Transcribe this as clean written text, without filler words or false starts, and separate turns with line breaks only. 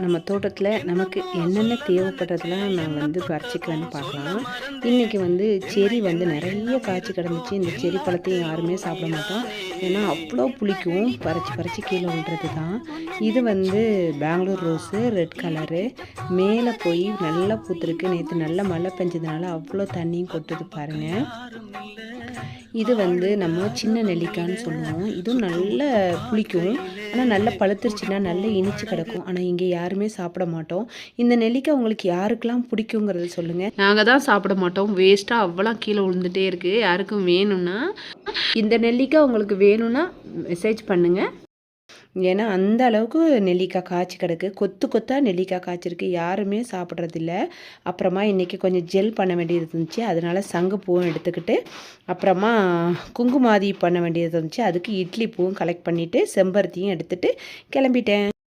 நம்ம தோட்டத்தில் நமக்கு என்னென்ன தேவைப்படுறதுலாம் நான் பறிச்சிக்கலான்னு பார்க்கலாம். இன்றைக்கி செரி நிறைய காய்ச்சி கிடந்துச்சு. இந்த செரி பழத்தையும் யாருமே சாப்பிட மாட்டோம். ஏன்னா அவ்வளோ புளிக்கும். பறித்து பறித்து கீழே விழுறது தான். இது பெங்களூர் ரோஸு ரெட் கலரு. மேலே போய் நல்லா பூத்துருக்கு. நேற்று நல்ல மழை பெஞ்சதுனால அவ்வளோ தண்ணியும் கொட்டுது பாருங்கள். இது நம்ம சின்ன நெல்லிக்காய்ன்னு சொல்லுவோம். இதுவும் நல்ல புளிக்கும். ஆனால் நல்லா பழுத்துருச்சுன்னா நல்லா இனிச்சு கிடக்கும். ஆனால் இங்கே யாருமே சாப்பிட மாட்டோம். இந்த நெல்லிக்காய் உங்களுக்கு யாருக்கெல்லாம் பிடிக்குங்கிறத சொல்லுங்கள். நாங்கள் தான் சாப்பிட மாட்டோம். வேஸ்ட்டாக அவ்வளோ கீழே விழுந்துட்டே இருக்குது. யாருக்கும் வேணும்னா இந்த நெல்லிக்காய் உங்களுக்கு வேணும்னா மெசேஜ் பண்ணுங்கள். ஏன்னா அந்த அளவுக்கு நெல்லிக்காய் காய்ச்சி கிடக்கு. கொத்து கொத்தாக நெல்லிக்காய் காய்ச்சிருக்கு. யாருமே சாப்பிட்றதில்ல. அப்புறமா இன்றைக்கி கொஞ்சம் ஜெல் பண்ண வேண்டியது இருந்துச்சு. அதனால் சங்குப்பூவும் எடுத்துக்கிட்டு அப்புறமா குங்குமாதி பண்ண வேண்டியது இருந்துச்சு. அதுக்கு இட்லி பூவும் கலெக்ட் பண்ணிவிட்டு செம்பருத்தியும் எடுத்துகிட்டு கிளம்பிட்டேன்.